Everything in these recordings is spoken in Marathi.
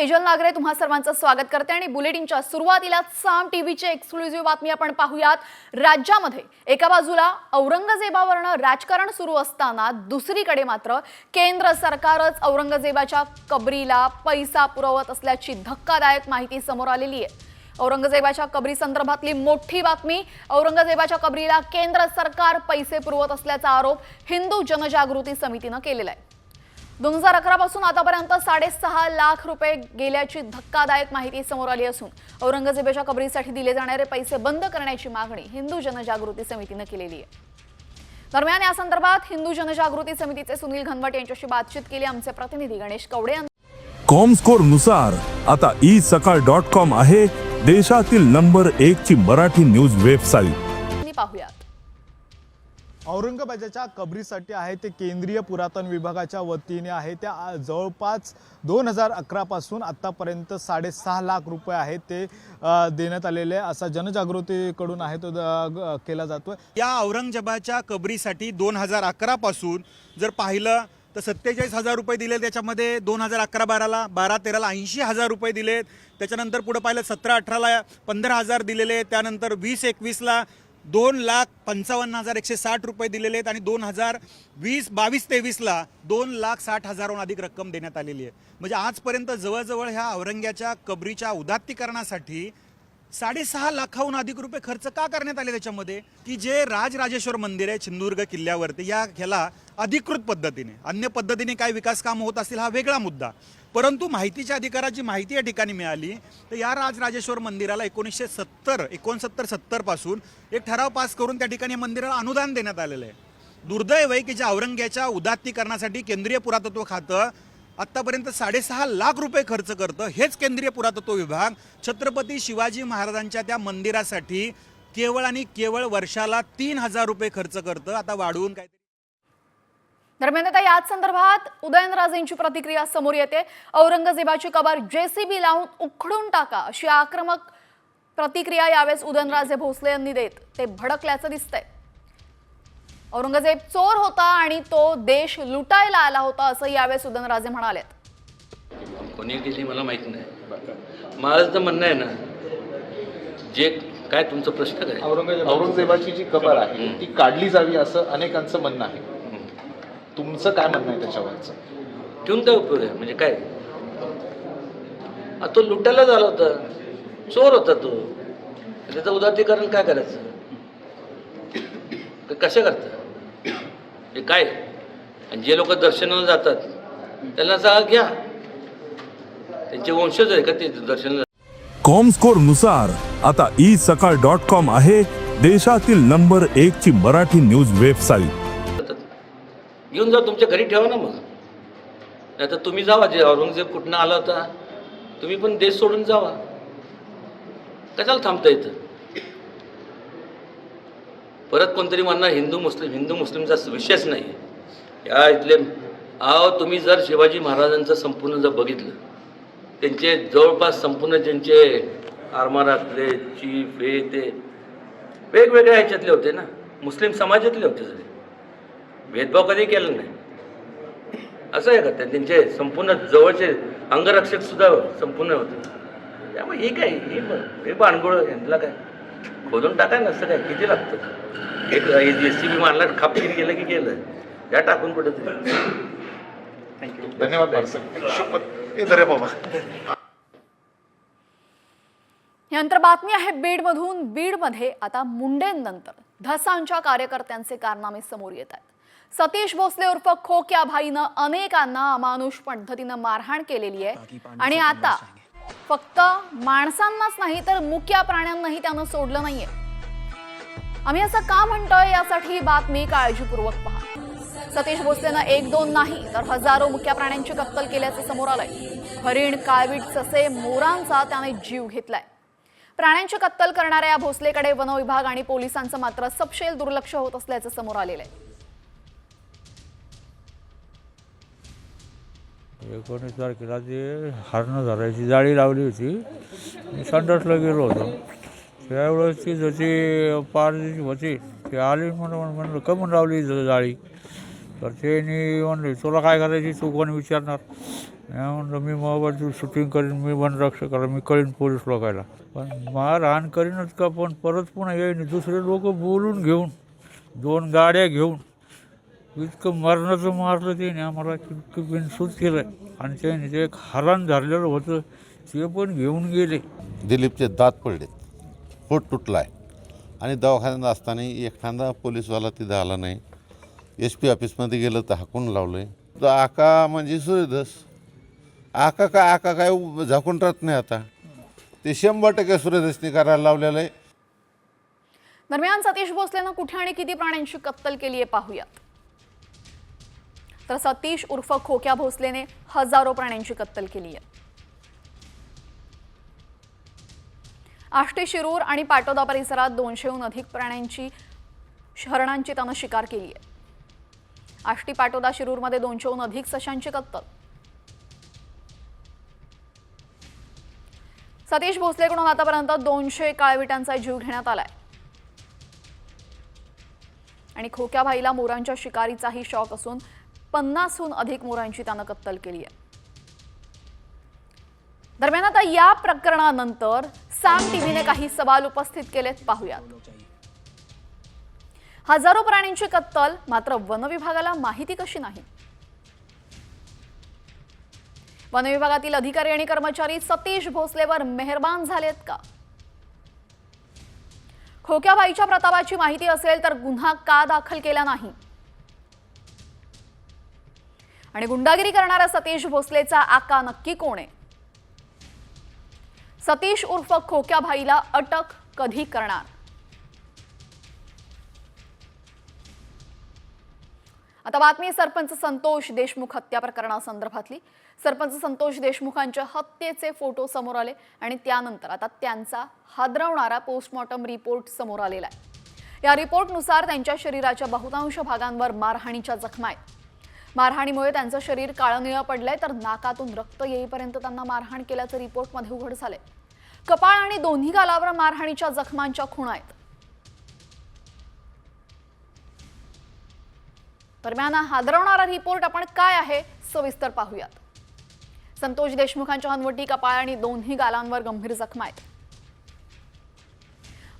तेजल नागरे तुम्हा सर्वांचं स्वागत करते आणि बुलेटिनच्या सुरुवातीला साम टीव्हीची एक्सक्लुझिव्ह बातमी आपण पाहूयात। राज्यामध्ये एका बाजूला औरंगजेबावरनं राजकारण सुरू असताना दुसरीकडे मात्र केंद्र सरकारच औरंगजेबाच्या कबरीला पैसा पुरवत असल्याची धक्कादायक माहिती समोर आलेली आहे। औरंगजेबाच्या कबरी संदर्भातली मोठी बातमी। औरंगजेबाच्या कबरीला केंद्र सरकार पैसे पुरवत असल्याचा आरोप हिंदू जनजागृती समितीने केलेला आहे। 2011 पासून आतापर्यंत 6.5 लाख रुपये गेल्याची धक्कादायक माहिती समोर आली असून औरंगजेबाच्या कबरीसाठी दिले जाणारे पैसे बंद करण्याची मागणी हिंदू जनजागृती समितीने केलेली आहे। दरम्यान या संदर्भात हिंदू जनजागृती समितीचे सुनील घनवट यांच्याशी बातचीत केली आमचे प्रतिनिधी गणेश कवडे यांनी। कॉमस्कोर नुसार आता isakal.com आहे देशातील नंबर 1 ची मराठी न्यूज वेबसाईट। पाहूयात। औरंगजेबाच्या कबरीसाठी आहे ते केंद्रीय पुरातन विभागाच्या वतीने आहे त्या जवळपास 2011 पासून आतापर्यंत 6.5 लाख रुपये आहेत ते देण्यात आलेले असा जनजागृतीकडून आहे तो केला जातो। या औरंगजेबाच्या कबरीसाठी 2011 पासून जर पाहिलं तर 47,000 रुपये दिले, त्याच्यामध्ये 2011-12ला 12-13ला 80,000 रुपये दिलेत, त्याच्यानंतर पुढे पाहिलं 17-18ला 15,000 दिलेले, त्यानंतर 20-21ला 2,55,160 रुपये दिलेले आहेत आणि 2022-23ला 2,60,000हून अधिक रक्कम देण्यात आलेली आहे। म्हणजे आजपर्यंत जवळजवळ ह्या औरंग्याच्या कबरीच्या उदात्तीकरणासाठी 6.5 लाखाहून अधिक रुपये खर्च का करण्यात आले त्याच्यामध्ये की जे राजराजेश्वर मंदिर आहे सिंधुदुर्ग किल्ल्यावरती ह्याला अधिकृत पद्धतीने अन्य पद्धतीने काय विकास काम होत असतील हा वेगळा मुद्दा, परंतु माहितीच्या अधिकाराची माहिती या ठिकाणी मिळाली तर या राजराजेश्वर मंदिराला 1969-70 पासून एक ठराव पास करून त्या ठिकाणी मंदिराला अनुदान देण्यात आलेलं आहे। दुर्दैव आहे की ज्या औरंग्याच्या उदात्तीकरणासाठी केंद्रीय पुरातत्व खातं आतापर्यंत 6.5 लाख रुपये खर्च करतं। हेच केंद्रीय पुरातत्व विभाग छत्रपती शिवाजी महाराजांच्या त्या मंदिरासाठी केवळ आणि केवळ वर्षाला 3,000 रुपये खर्च करतं, आता वाढवून काय। दरम्यान आता याच संदर्भात उदयनराजेंची प्रतिक्रिया समोर येते। औरंगजेबाची कबर जेसीबी लावून उखडून टाका अशी आक्रमक प्रतिक्रिया यावेळेस उदयनराजे भोसले यांनी देत ते भडकल्याचं दिसतंय। औरंगजेब चोर होता आणि तो देश लुटायला आला होता असं यावेळेस उदयनराजे म्हणालेत। कोणी केली मला माहित नाही, माझं तर म्हणणं आहे ना, जे काय तुमचा प्रश्न काय, औरंगजेबाची जी कबर आहे ती काढली जावी असं अनेकांचं म्हणणं आहे, तुमचं काय म्हणणं आहे त्याच्यावरचं? ठेवून काय उपयोग आहे? म्हणजे काय, तो लुटायला झाला होता, चोर होता तो, त्याचं उदात्तीकरण काय करायचं, कशा करता हे काय? आणि जे लोक दर्शनाला जातात त्यांना सांगा घ्या, त्यांचे वंशज आहे का ते दर्शनाला। कॉमस्कोर नुसार आता isakal.com आहे देशातील नंबर 1 ची मराठी न्यूज वेबसाईट। घेऊन जा, तुमच्या घरी ठेवा ना, मग नाही तर तुम्ही जावा, जे औरंगजेब कुठनं आला होता तुम्ही पण देश सोडून जावा, कशाला थांबता इथं? परत कोणतरी म्हणणार हिंदू मुस्लिमचा विषयच नाही या इथले। तुम्ही जर शिवाजी महाराजांचं संपूर्ण जर बघितलं, त्यांचे जवळपास संपूर्ण ज्यांचे आरमारातले चीफ हे ते वेगवेगळ्या ह्याच्यातले होते ना, मुस्लिम समाजातले होते सगळे, भेदभाव कधी केला नाही असं आहे का? त्यांचे संपूर्ण जवळचे अंगरक्षक सुद्धा संपूर्ण होते, त्यामुळे हे काय हे बाणगोळ यांना काय खोदून टाकाय नसतं काय, किती लागतं? एक जेसीबी मारला खापकीन गेलं की गेलं, त्या टाकून कुठं तरी। धन्यवाद यानंतर बातमी आहे बीडमधून। बीडमध्ये आता मुंडेंनंतर धसांच्या कार्यकर्त्यांचे कारनामे समोर येत आहेत। सतीश भोसले उर्फ खोक्या भाईनं अनेकांना अमानुष पद्धतीनं मारहाण केलेली आहे आणि आता फक्त माणसांनाच नाही तर मुक्या प्राण्यांनाही त्यानं सोडलं नाहीये। आम्ही असं का म्हणतोय यासाठी बातमी काळजीपूर्वक पहा। सतीश भोसलेनं 1-2 नाही तर हजारो मुक्या प्राण्यांची कत्तल केल्याचे समोर आलंय। हरिण, काळवीट, ससे, मोरांचा त्याने जीव घेतलाय। प्राण्यांची कत्तल करणाऱ्या या भोसलेकडे वन विभाग आणि पोलिसांचं मात्र सपशेल दुर्लक्ष होत असल्याचं समोर आलेलं आहे। 19 तारखेला ते हरणं धरायची जाळी लावली होती, मी संडासला गेलो होतो, त्यावेळेस ती जशी पारची होती ते आली म्हणलं का म्हणून लावली जाळी, तर त्यांनी म्हणले तुला काय करायची, तू कोणी विचारणार, म्हणलं मी मोबाईलची शूटिंग करीन, मी वनरक्षकाला मी कळीन पोलीस लोकायला, पण मारहाण करीनच का, पण परत पुन्हा येईन दुसरे लोक बोलून घेऊन 2 गाड्या घेऊन इतकं मरणाचं मारलं त्याने आम्हाला, इतकं बिनसूत केलं. आणि त्याने ते एक हरण धरलेलं होतं ते पण घेऊन गेले. दिलीपचे दात पडलेत, पोट तुटला आहे आणि दवाखान्यात असताना एखादा पोलीसवाला तिथं आला नाही. SP ऑफिसमध्ये गेलं तर हाकून लावलं आहे. तर आका म्हणजे सूर्यदास, आका काय झाकून राहत नाही. आता ते 100% सूर्यदासने करायला लावलेलं आहे. दरम्यान सतीश भोसलेनं कुठे आणि किती प्राण्यांची कत्तल केली आहे पाहूयात. तर सतीश उर्फ खोक्या भोसलेने हजारो प्राण्यांची कत्तल केली आहे. आष्टी, शिरूर आणि पाटोदा परिसरात 200हून अधिक प्राण्यांची हरणांची त्यानं शिकार केली आहे. आष्टी, पाटोदा, शिरूरमध्ये 200हून अधिक सशांची कत्तल. सतीश भोसलेकडून आतापर्यंत 200 काळविटांचा जीव घेण्यात आलाय. आणि खोक्या भाईला मोरांच्या शिकारीचाही शौक असून 50हून अधिक मोरांची त्यानं कत्तल केली आहे. दरम्यान आता या प्रकरणानंतर साम टीव्हीने काही सवाल उपस्थित केलेत, पाहूयात. हजारो प्राण्यांची कत्तल, मात्र वनविभागाला माहिती कशी नाही? वनविभागातील अधिकारी आणि कर्मचारी सतीश भोसलेवर मेहरबान झालेत का? खोक्याबाईच्या प्रतापाची माहिती असेल तर गुन्हा का दाखल केला नाही? आणि गुंडागिरी करणारा सतीश भोसलेचा आका नक्की कोण आहे? सतीश उर्फ खोक्याबाईला अटक कधी करणार? आता बातमी सरपंच संतोष देशमुख हत्या प्रकरणासंदर्भातली. सरपंच संतोष देशमुखांच्या हत्येचे फोटो समोर आले आणि त्यानंतर आता त्यांचा हादरवणारा पोस्टमॉर्टम रिपोर्ट समोर आलेला आहे. या रिपोर्टनुसार त्यांच्या शरीराच्या बहुतांश भागांवर मारहाणीच्या जखमा आहेत. मारहाणीमुळे त्यांचं शरीर काळनिळं पडलंय, तर नाकातून रक्त येईपर्यंत त्यांना मारहाण केल्याचं रिपोर्टमध्ये उघड झालंय. कपाळ आणि दोन्ही गालावर मारहाणीच्या जखमांच्या खुणा आहेत. दरम्यान हादरवणारा रिपोर्ट आपण काय आहे सविस्तर पाहूयात. संतोष देशमुखांच्या हनवटी, कपाळ आणि दोन्ही गालांवर गंभीर जखमा आहेत.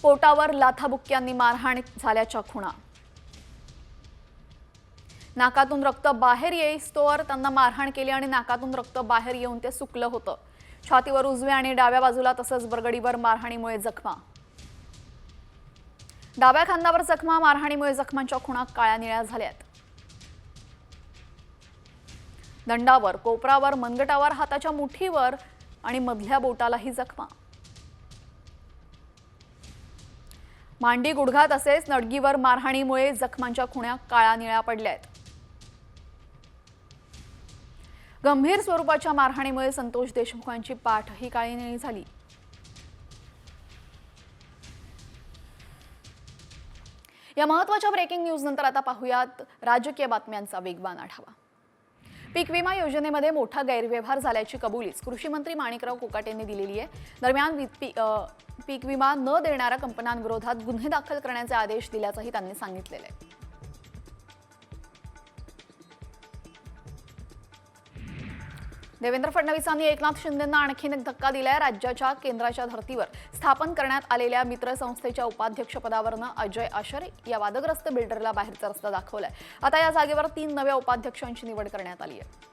पोटावर लाथाबुक्क्यांनी मारहाण झाल्याच्या खुणा. नाकातून रक्त बाहेर येईस्तोवर त्यांना मारहाण केली आणि नाकातून रक्त बाहेर येऊन ते सुकलं होतं. छातीवर उजव्या आणि डाव्या बाजूला तसंच बरगडीवर मारहाणीमुळे जखमा. डाव्या खांद्यावर जखमा. मारहाणीमुळे जखमांच्या खुणा काळ्या निळ्या झाल्यात. दंडावर, कोपरावर, मनगटावर, हाताच्या मुठीवर आणि मधल्या बोटालाही जखमा. मांडी, गुडघा तसेच नडगीवर मारहाणीमुळे जखमांच्या खुणा काळ्या निळ्या पडल्यात. गंभीर स्वरूपाच्या मारहाणीमुळे संतोष देशमुखांची पाठही काळी निळी झाली. या महत्त्वाच्या ब्रेकिंग न्यूज नंतर आता पाहूयात राजकीय बातम्यांचा वेगवान आढावा. पीक विमा योजनेमध्ये मोठा गैरव्यवहार झाल्याची कबुलीच कृषी मंत्री माणिकराव कोकाटे यांनी दिलेली आहे. दरम्यान पीक विमा न देणाऱ्या कंपन्यांविरोधात गुन्हे दाखल करण्याचे आदेश दिल्याचंही त्यांनी सांगितलेलं आहे. देवेंद्र फडणवीसांनी एकनाथ शिंदेंना आणखीन एक धक्का दिलाय. राज्याच्या केंद्राच्या धर्तीवर स्थापन करण्यात आलेल्या मित्र संस्थेच्या उपाध्यक्षपदावरनं अजय आशरे या वादग्रस्त बिल्डरला बाहेरचा रस्ता दाखवलाय. आता या जागेवर 3 नव्या उपाध्यक्षांची निवड करण्यात आली आहे.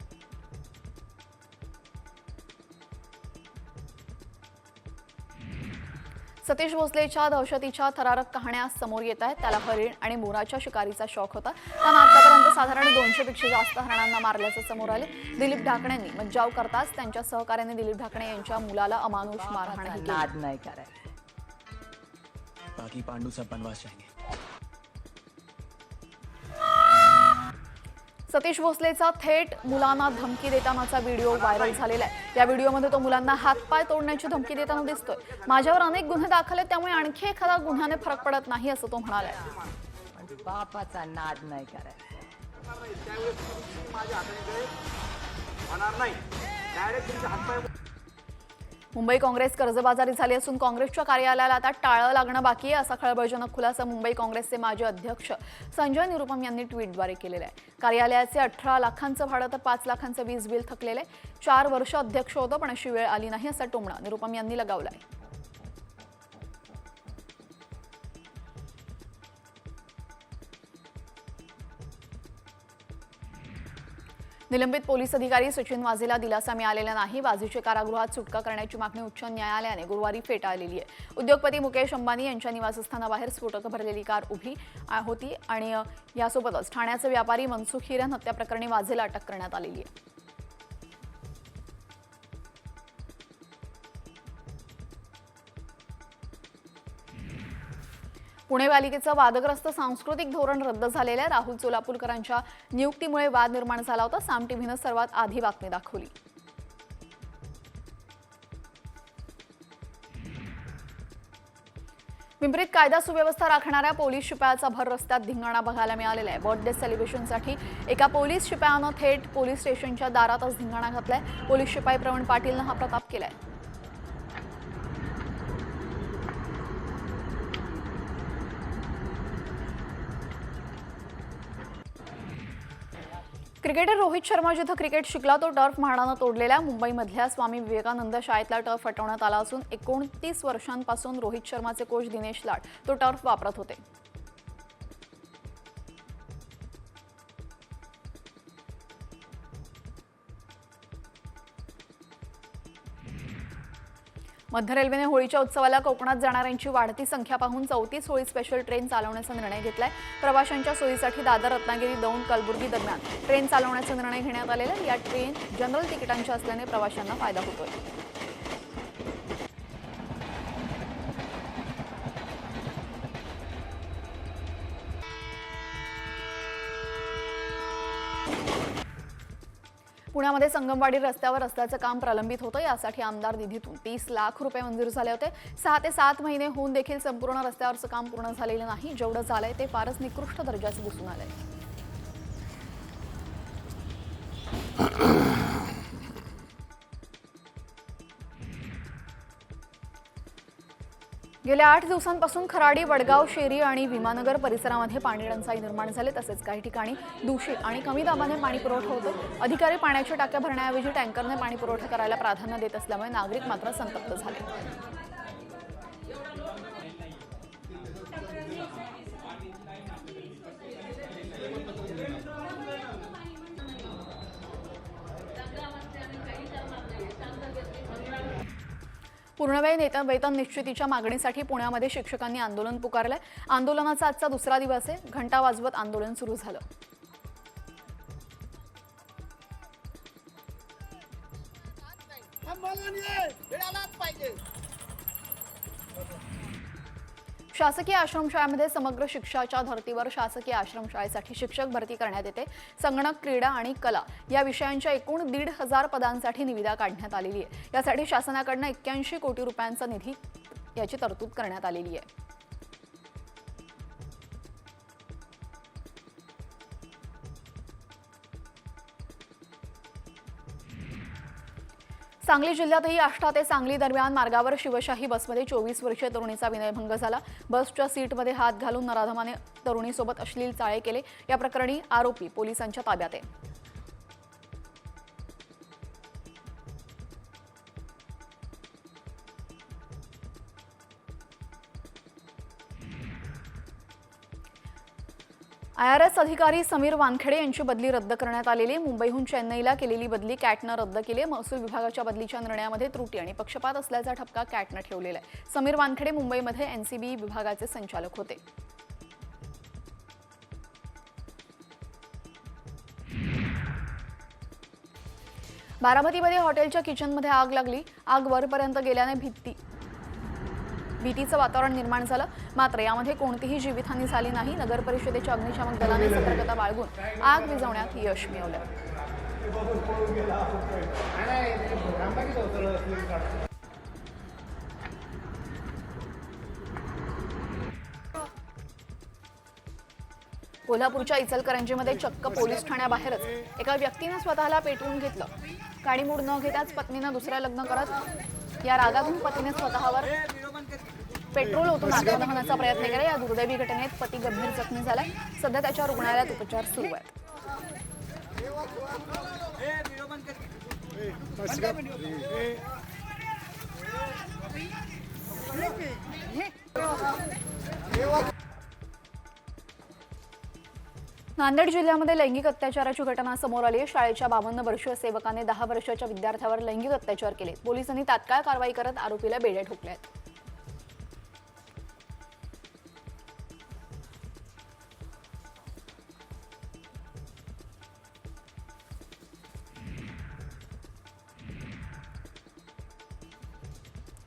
सतीश भोसलेच्या दहशतीच्या थरारक कहाण्या समोर येत आहेत. त्याला हरिण आणि मोराच्या शिकारीचा शौक होता. त्यानं आतापर्यंत साधारण 200 पेक्षा जास्त हरणांना मारल्याचं समोर आले. दिलीप ढाकणेंनी मज्जाव करताच त्यांच्या सहकार्याने दिलीप ढाकणे यांच्या मुलाला अमानुष मारहाणही केली. नाही करायचं. बाकी पांडू सब बनवास जाएंगे. सतीश भोसलेचा थेट मुलांना धमकी देतानाचा व्हिडिओ व्हायरल झालेला आहे. या व्हिडिओमध्ये तो मुलांना हातपाय तोडण्याची धमकी देताना दिसतोय. माझ्यावर अनेक गुन्हे दाखल आहेत, त्यामुळे आणखी एखादा गुन्ह्याने फरक पडत नाही असं तो म्हणालाय. बापाचा नाद नाही करायचा. मुंबई काँग्रेस कर्जबाजारी झाली असून काँग्रेसच्या कार्यालयाला आता टाळं लागणं बाकी आहे, असा खळबळजनक खुलासा मुंबई काँग्रेसचे माजी अध्यक्ष संजय निरुपम यांनी ट्विटद्वारे केलेला आहे. कार्यालयाचे 18 लाखांचं भाडं तर 5 लाखांचं वीज बिल थकलेलं आहे. 4 वर्ष अध्यक्ष होतो पण अशी वेळ आली नाही, असा टोमणा निरुपम यांनी लगावला आहे. निलंबित पोलीस अधिकारी सचिन वाझेला दिलासा मिळालेला नाही. वाझेची कारागृहात सुटका करण्याची मागणी उच्च न्यायालयाने गुरुवारी फेटाळलेली आहे. उद्योगपती मुकेश अंबानी यांच्या निवासस्थानाबाहेर स्फोटकं भरलेली कार उभी होती आणि यासोबतच ठाण्याचे व्यापारी मनसुख हिरेन हत्या प्रकरणी वाझेला अटक करण्यात आलेली आहे. पुणे पालिकेचं वादग्रस्त सांस्कृतिक धोरण रद्द झालेलं आहे. राहुल सोलापूरकरांच्या नियुक्तीमुळे वाद निर्माण झाला होता. साम टीव्हीनं सर्वात आधी बातमी दाखवली. पिंपरीत कायदा सुव्यवस्था राखणाऱ्या पोलीस शिपायाचा भर रस्त्यात धिंगाणा बघायला मिळालेला आहे. बर्थडे सेलिब्रेशनसाठी एका पोलीस शिपायानं थेट पोलीस स्टेशनच्या दारातच धिंगाणा घातलाय. पोलीस शिपाई प्रवीण पाटीलनं हा प्रताप केलाय. क्रिकेटर रोहित शर्मा जिथं क्रिकेट शिकला तो टर्फ म्हाडानं तोडलेला. मुंबईमधल्या स्वामी विवेकानंद शाळेतला टर्फ हटवण्यात आला असून 29 वर्षांपासून रोहित शर्माचे कोच दिनेश लाड तो टर्फ वापरत होते. मध्य रेल्वेने होळीच्या उत्सवाला कोकणात जाणाऱ्यांची वाढती संख्या पाहून 34 होळी स्पेशल ट्रेन चालवण्याचा निर्णय घेतलाय. प्रवाशांच्या सोयीसाठी दादर, रत्नागिरी, दौंड, कलबुर्गी दरम्यान ट्रेन चालवण्याचा निर्णय घेण्यात आलेला आहे. या ट्रेन जनरल तिकिटांच्या असल्याने प्रवाशांना फायदा होतोय. पुण्यामध्ये संगमवाडी रस्त्यावर रस्त्याचं काम प्रलंबित होतं. यासाठी आमदार निधीतून 30 लाख रुपये मंजूर झाले होते. 6 ते 7 महिने होऊन देखील संपूर्ण रस्त्यावरचं काम पूर्ण झालेलं नाही. जेवढं झालंय ते फारच निकृष्ट दर्जाचं दिसून आलंय. गेल्या 8 दिवसांपासून खराडी, वडगाव, शेरी आणि विमाननगर परिसरामध्ये पाणी टंचाई निर्माण झाली. तसेच काही ठिकाणी दूषित आणि कमी दाबाने पाणी पुरवठा होतो. अधिकारी पाण्याच्या टाक्या भरण्याऐवजी टँकरने पाणी पुरवठा करायला प्राधान्य देत असल्यामुळे नागरिक मात्र संतप्त झाले. पूर्णवेळ वेतन निश्चितीच्या मागणीसाठी पुण्यामध्ये शिक्षकांनी आंदोलन पुकारलंय. आंदोलनाचा आजचा दुसरा दिवस आहे. घंटा वाजवत आंदोलन सुरू झालं. शासकीय आश्रमशाळेमध्ये समग्र शिक्षाच्या धर्तीवर शासकीय आश्रमशाळेसाठी शिक्षक भरती करण्यात येते. संगणक, क्रीडा आणि कला या विषयांच्या एकूण 1,500 पदांसाठी निविदा काढण्यात आलेली आहे. यासाठी शासनाकडून 81 कोटी रुपयांचा निधी याची तरतूद करण्यात आलेली आहे. सांगली जिल्ह्यातही आष्टा ते सांगली दरम्यान मार्गावर शिवशाही बसमध्ये 24 वर्षीय तरुणीचा विनयभंग झाला. बसच्या सीटमध्ये हात घालून नराधमाने तरुणीसोबत अश्लील चाळे केले. या प्रकरणी आरोपी पोलिसांच्या ताब्यात आहे. IRS अधिकारी समीर वानखेडे यांची बदली रद्द करण्यात आलेली. मुंबईहून चेन्नईला केलेली बदली कॅटनं रद्द केली. महसूल विभागाच्या बदलीच्या निर्णयामध्ये त्रुटी आणि पक्षपात असल्याचा ठपका कॅटनं ठेवलेला आहे. समीर वानखेडे मुंबईमध्ये NCB विभागाचे संचालक होते. बारामतीमध्ये हॉटेलच्या किचनमध्ये आग लागली. आग वरपर्यंत गेल्याने भीतीचं वातावरण निर्माण झालं. मात्र यामध्ये कोणतीही जीवितहानी झाली नाही. नगर परिषदेच्या अग्निशामक दलाने सतर्कता बाळगून आग विझवण्यात यश मिळवलं. कोल्हापूरच्या इचलकरंजीमध्ये चक्क पोलीस ठाण्याबाहेरच एका व्यक्तीने स्वतःला पेटवून घेतलं. काडीमोड न घेताच पत्नीनं दुसऱ्या लग्न करत या रागातून पतीने स्वतःवर पेट्रोल ओतून आत्मदहनाचा प्रयत्न केला. या दुर्दैवी घटनेत पती गंभीर जखमी झालाय. सध्या त्याच्या रुग्णालयात उपचार सुरू आहेत. नांदेड जिल्ह्यामध्ये लैंगिक अत्याचाराची घटना समोर आली आहे. शाळेच्या 52 वर्षीय सेवकाने 10 वर्षाच्या विद्यार्थ्यावर लैंगिक अत्याचार केले. पोलिसांनी तात्काळ कारवाई करत आरोपीला बेड्या ठोकल्या आहेत.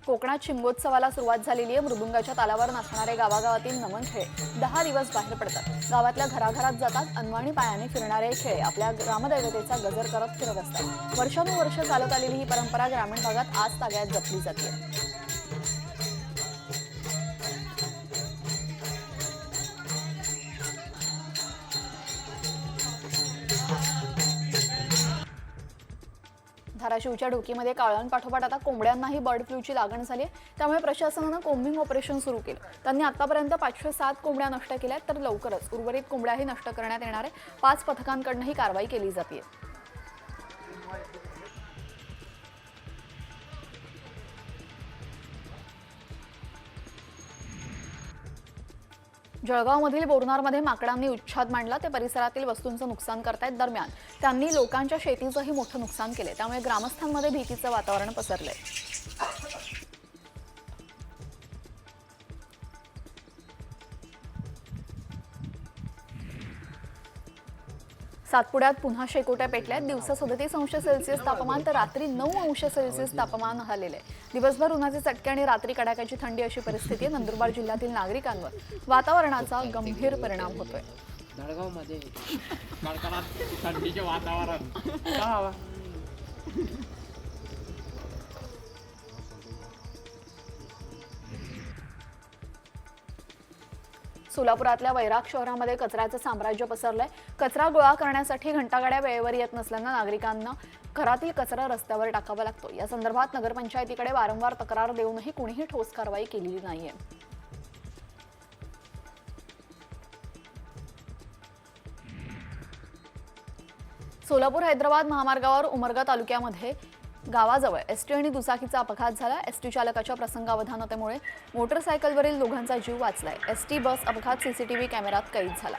कोकणात शिमगोत्सवाला सुरुवात झालेली आहे. मृदुंगाच्या तालावर नाचणारे गावागावातील नमन खेळ 10 दिवस बाहेर पडतात. गावातल्या घराघरात जातात. अनवाणी पायाने फिरणारे खेळ आपल्या ग्रामदैवतेचा गजर करत फिरत असतात. वर्षानुवर्ष चालत आलेली ही परंपरा ग्रामीण भागात आज ताग्यात जपली जाते. धाराशिवच्या ढोकीमध्ये कावळ्यांपाठोपाठ आता कोंबड्यांनाही बर्ड फ्लूची लागण झाली आहे. त्यामुळे प्रशासनानं कोम्बिंग ऑपरेशन सुरू केलं. त्यांनी आतापर्यंत 507 कोंबड्या नष्ट केल्या आहेत. तर लवकरच उर्वरित कोंबड्याही नष्ट करण्यात येणार आहे. 5 पथकांकडून ही कारवाई केली जाते. जळगावमधील बोरनारमध्ये माकडांनी उच्छाद मांडला. ते परिसरातील वस्तूंचं नुकसान करतायत. दरम्यान त्यांनी लोकांच्या शेतीचंही मोठं नुकसान केले. त्यामुळे ग्रामस्थांमध्ये भीतीचं वातावरण पसरलंय. सातपुड्यात पुन्हा शेकोट्या पेटल्यात. दिवसा 37 अंश सेल्सिअस तापमान तर रात्री 9 अंश सेल्सिअस तापमान आलेलं आहे. दिवसभर उन्हाचे चटके आणि रात्री कडाक्याची थंडी अशी परिस्थिती आहे. नंदुरबार जिल्ह्यातील नागरिकांवर वातावरणाचा गंभीर परिणाम होतोय. जळगावमध्ये थंडीचे वातावरण का सोलापुरातल्या वैराग शहरामध्ये कचऱ्याचं साम्राज्य पसरलंय. कचरा गोळा करण्यासाठी घंटागाड्या वेळेवर येत नसल्यानं नागरिकांना घरातील कचरा रस्त्यावर टाकावा लागतो. या संदर्भात नगरपंचायतीकडे वारंवार तक्रार देऊनही कुणीही ठोस कारवाई केलेली नाहीये. सोलापूर हैदराबाद महामार्गावर उमरगा तालुक्यामध्ये गावाजवळ एसटी आणि दुचाकीचा अपघात झाला. एसटी चालकाच्या प्रसंगावधानतेमुळे मोटरसायकलवरील दोघांचा जीव वाचलाय. एसटी बस अपघात सीसीटीव्ही कॅमेऱ्यात कैद झाला.